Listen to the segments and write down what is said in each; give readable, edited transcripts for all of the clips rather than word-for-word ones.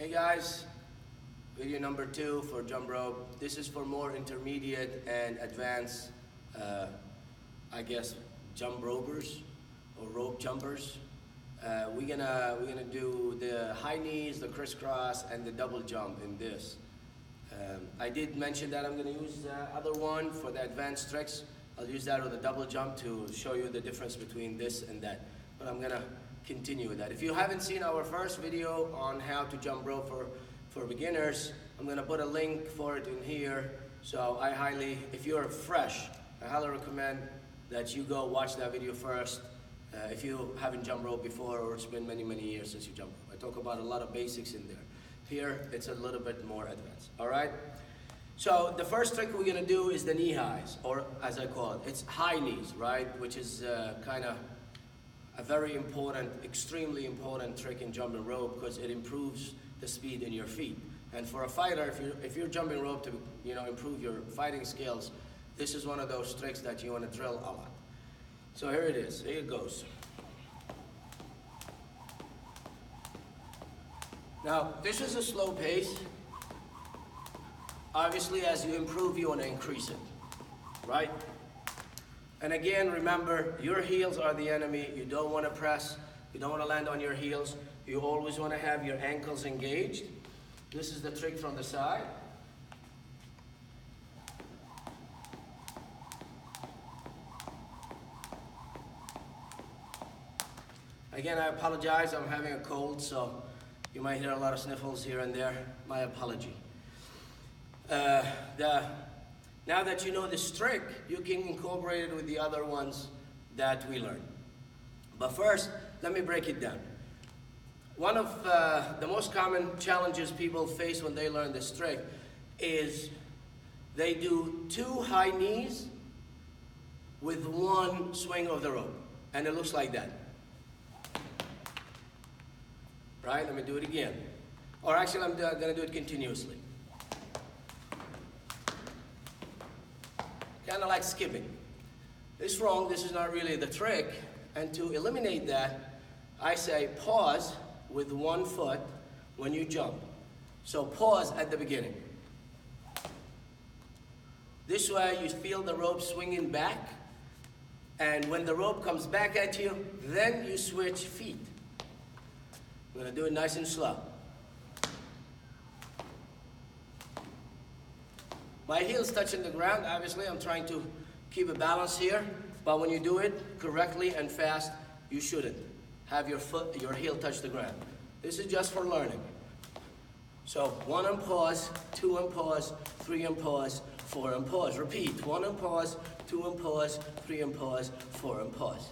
Hey guys, video number 2 for Jumprope. This is for more intermediate and advanced, I guess, jump ropers or rope jumpers. We're gonna do the high knees, the crisscross, and the double jump in this. I did mention that I'm gonna use the other one for the advanced tricks. I'll use that with a double jump to show you the difference between this and that. But I'm gonna continue with that. If you haven't seen our first video on how to jump rope for beginners, I'm gonna put a link for it in here. So if you're fresh, I highly recommend that you go watch that video first. If you haven't jumped rope before, or it's been many years since you jumped rope. I talk about a lot of basics in there. Here, it's a little bit more advanced, all right? So the first trick we're gonna do is the knee highs, or as I call it, it's high knees, right? Which is kind of a very important, extremely important trick in jumping rope because it improves the speed in your feet. And for a fighter, if you're jumping rope to improve your fighting skills, this is one of those tricks that you want to drill a lot. So here it is. Here it goes. Now this is a slow pace. Obviously, as you improve, you want to increase it, right? And again, remember, your heels are the enemy. You don't want to press. You don't want to land on your heels. You always want to have your ankles engaged. This is the trick from the side. Again, I apologize. I'm having a cold, so you might hear a lot of sniffles here and there. My apology. Now that you know this trick, you can incorporate it with the other ones that we learned. But first, let me break it down. One of the most common challenges people face when they learn this trick is they do 2 high knees with 1 swing of the rope. And it looks like that. Right? Let me do it again. Or actually, I'm gonna do it continuously. Kind of like skipping. It's wrong, this is not really the trick. And to eliminate that, I say pause with 1 foot when you jump. So pause at the beginning. This way you feel the rope swinging back, and when the rope comes back at you, then you switch feet. I'm gonna do it nice and slow. My heel's touching the ground. Obviously, I'm trying to keep a balance here, but when you do it correctly and fast, you shouldn't have your heel touch the ground. This is just for learning. So 1 and pause, 2 and pause, 3 and pause, 4 and pause. Repeat, 1 and pause, 2 and pause, 3 and pause, 4 and pause.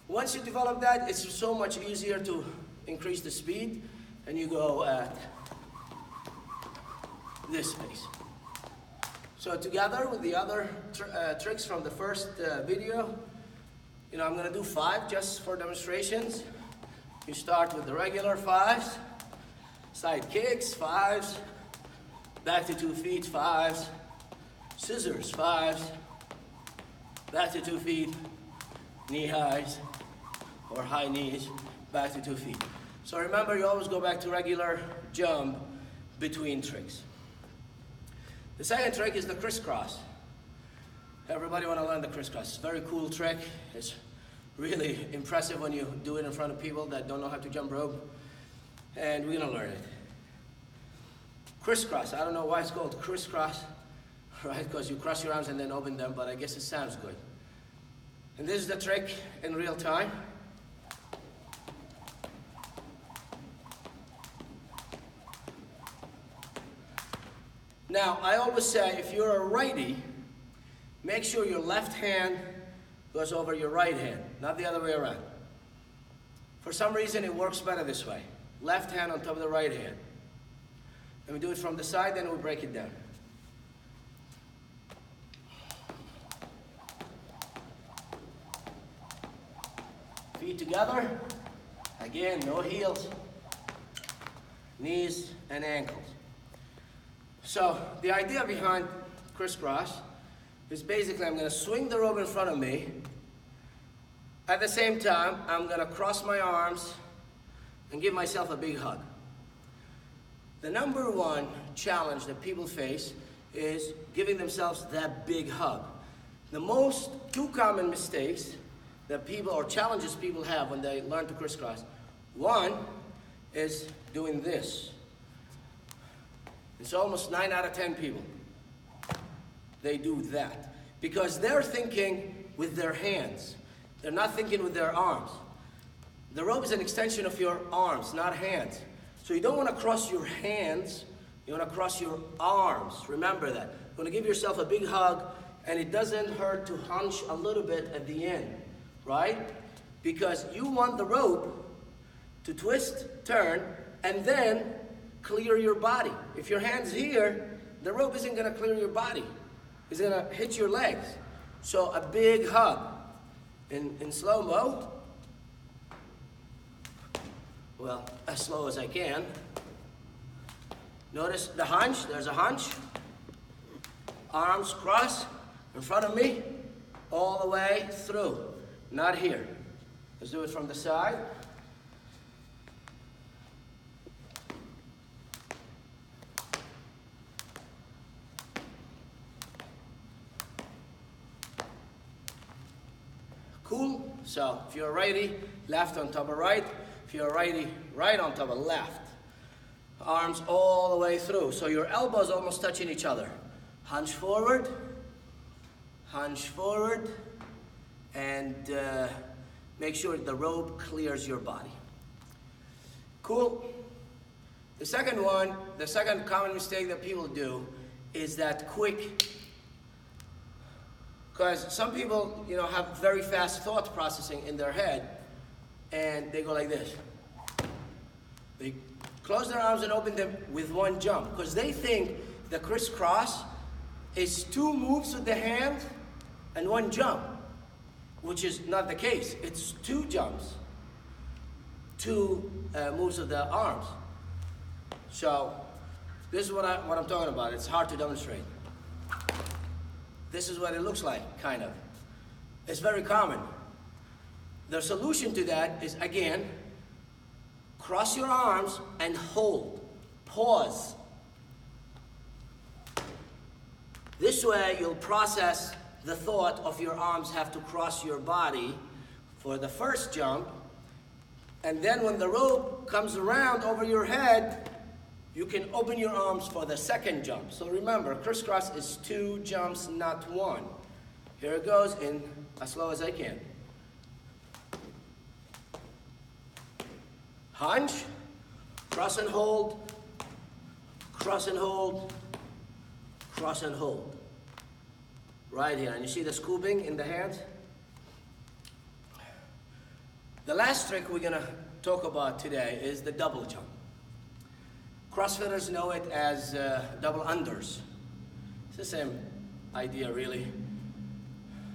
Once you develop that, it's so much easier to increase the speed, and you go at this pace. So together with the other tricks from the first video, I'm gonna do 5 just for demonstrations. You start with the regular 5s, side kicks, 5s, back to 2 feet, 5s, scissors, 5s, back to 2 feet, knee highs, or high knees, back to 2 feet. So remember, you always go back to regular jump between tricks. The second trick is the crisscross. Everybody want to learn the crisscross. It's a very cool trick. It's really impressive when you do it in front of people that don't know how to jump rope. And we're gonna learn it. Crisscross, I don't know why it's called crisscross, right? Because you cross your arms and then open them, but I guess it sounds good. And this is the trick in real time. Now, I always say, if you're a righty, make sure your left hand goes over your right hand, not the other way around. For some reason, it works better this way. Left hand on top of the right hand. And we do it from the side, then we'll break it down. Feet together. Again, no heels. Knees and ankles. So the idea behind crisscross is basically I'm going to swing the rope in front of me. At the same time, I'm going to cross my arms and give myself a big hug. The number one challenge that people face is giving themselves that big hug. The two common mistakes that people, or challenges people have when they learn to crisscross. One is doing this. It's almost 9 out of 10 people. They do that because they're thinking with their hands. They're not thinking with their arms. The rope is an extension of your arms, not hands. So you don't want to cross your hands, you want to cross your arms. Remember that. You want to give yourself a big hug, and it doesn't hurt to hunch a little bit at the end, right? Because you want the rope to twist, turn, and then clear your body. If your hand's here, the rope isn't going to clear your body. It's going to hit your legs. So a big hug. In slow-mo, well, as slow as I can. Notice the hunch, there's a hunch. Arms cross in front of me, all the way through, not here. Let's do it from the side. Cool? So if you're righty, left on top of right. If you're righty, right on top of left. Arms all the way through. So your elbows almost touching each other. Hunch forward, and make sure the rope clears your body. Cool? The second common mistake that people do is that quick. Because some people, have very fast thought processing in their head, and they go like this. They close their arms and open them with one jump, because they think the crisscross is 2 moves with the hand and 1 jump, which is not the case. It's 2 jumps, 2 moves of the arms. So this is what I'm talking about. It's hard to demonstrate. This is what it looks like, kind of. It's very common. The solution to that is, again, cross your arms and hold. Pause. This way, you'll process the thought of your arms have to cross your body for the first jump, and then when the rope comes around over your head, you can open your arms for the second jump. So remember, crisscross is 2 jumps, not 1. Here it goes in as slow as I can. Hunch, cross and hold, cross and hold, cross and hold. Right here, and you see the scooping in the hands? The last trick we're gonna talk about today is the double jump. CrossFitters know it as double unders. It's the same idea, really.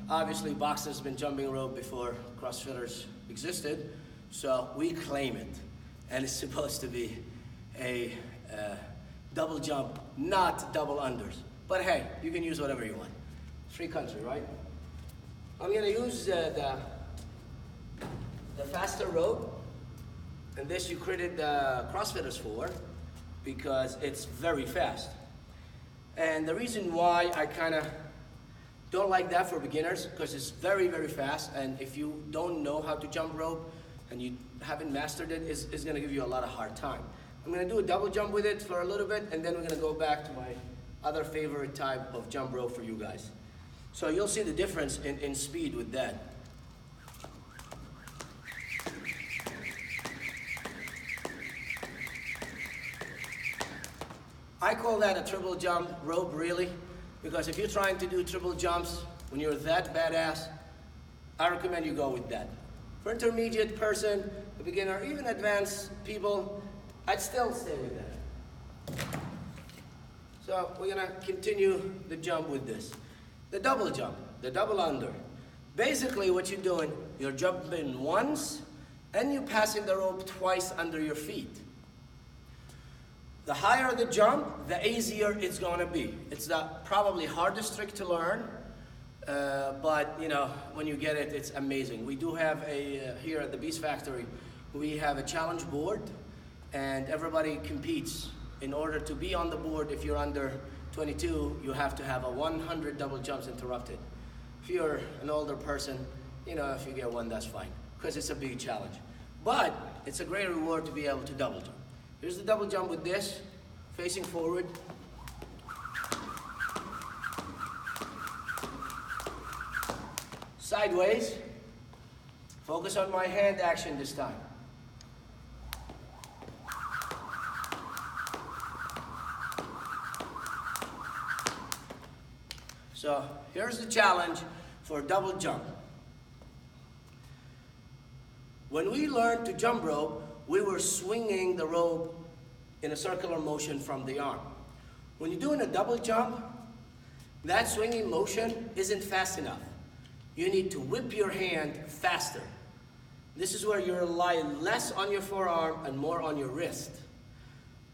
Obviously, boxers have been jumping rope before CrossFitters existed, so we claim it. And it's supposed to be a double jump, not double unders. But hey, you can use whatever you want. Free country, right? I'm gonna use the faster rope, and this you created CrossFitters for, because it's very fast. And the reason why I kind of don't like that for beginners, because it's very, very fast, and if you don't know how to jump rope and you haven't mastered it, it's gonna give you a lot of hard time. I'm gonna do a double jump with it for a little bit, and then we're gonna go back to my other favorite type of jump rope for you guys. So you'll see the difference in speed with that. I call that a triple jump rope, really, because if you're trying to do triple jumps when you're that badass, I recommend you go with that. For intermediate person, a beginner, even advanced people, I'd still stay with that. So we're gonna continue the jump with this. The double jump, the double under. Basically what you're doing, you're jumping once and you're passing the rope twice under your feet. The higher the jump, the easier it's gonna be. It's the probably hardest trick to learn, but when you get it, it's amazing. We do have here at the Beast Factory, we have a challenge board, and everybody competes in order to be on the board. If you're under 22, you have to have a 100 double jumps interrupted. If you're an older person, you know, if you get one, that's fine, because it's a big challenge. But it's a great reward to be able to double jump. Here's the double jump with this, facing forward. Sideways. Focus on my hand action this time. So here's the challenge for double jump. When we learned to jump rope, we were swinging the rope in a circular motion from the arm. When you're doing a double jump, that swinging motion isn't fast enough. You need to whip your hand faster. This is where you rely less on your forearm and more on your wrist.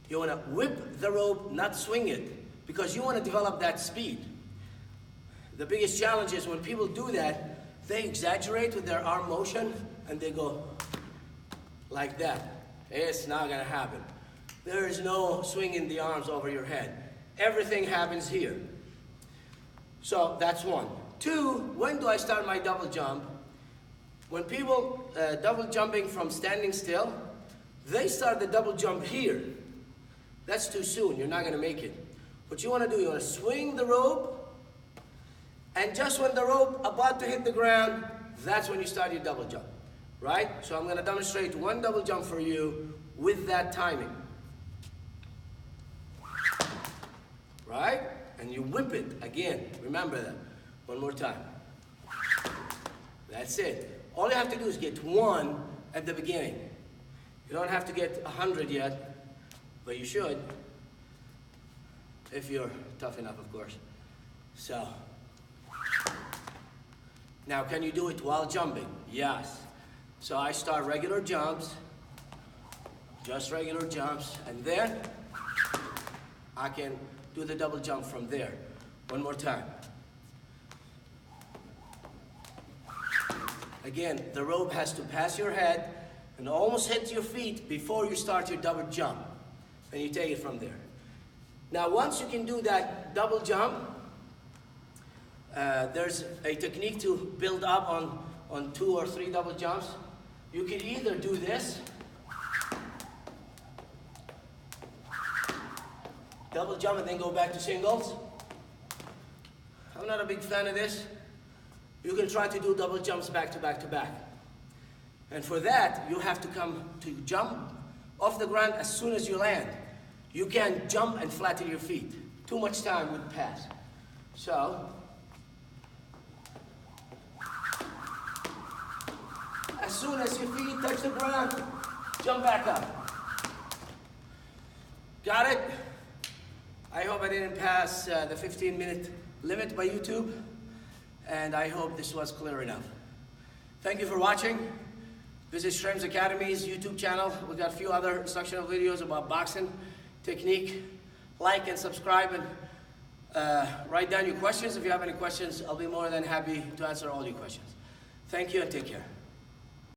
You want to whip the rope, not swing it, because you want to develop that speed. The biggest challenge is when people do that, they exaggerate with their arm motion and they go like that. It's not going to happen. There is no swinging the arms over your head. Everything happens here. So that's one. Two, when do I start my double jump? When people double jumping from standing still, they start the double jump here. That's too soon. You're not going to make it. What you want to do, you want to swing the rope, and just when the rope about to hit the ground, that's when you start your double jump, right? So I'm going to demonstrate one double jump for you with that timing, right? And you whip it again. Remember that. One more time. That's it. All you have to do is get one at the beginning. You don't have to get 100 yet, but you should, if you're tough enough, of course. So, now can you do it while jumping? Yes. So I start regular jumps, just regular jumps, and then I can do the double jump from there. One more time. Again, the rope has to pass your head and almost hit your feet before you start your double jump. And you take it from there. Now, once you can do that double jump, there's a technique to build up on 2 or 3 double jumps. You can either do this, double jump and then go back to singles. I'm not a big fan of this. You can try to do double jumps back to back to back. And for that, you have to come to jump off the ground as soon as you land. You can't jump and flatten your feet. Too much time would pass. So, as soon as your feet touch the ground, jump back up. Got it? I hope I didn't pass the 15-minute limit by YouTube, and I hope this was clear enough. Thank you for watching. Visit Shrem's Academy's YouTube channel. We got a few other instructional videos about boxing technique. Like and subscribe, and write down your questions. If you have any questions, I'll be more than happy to answer all your questions. Thank you and take care.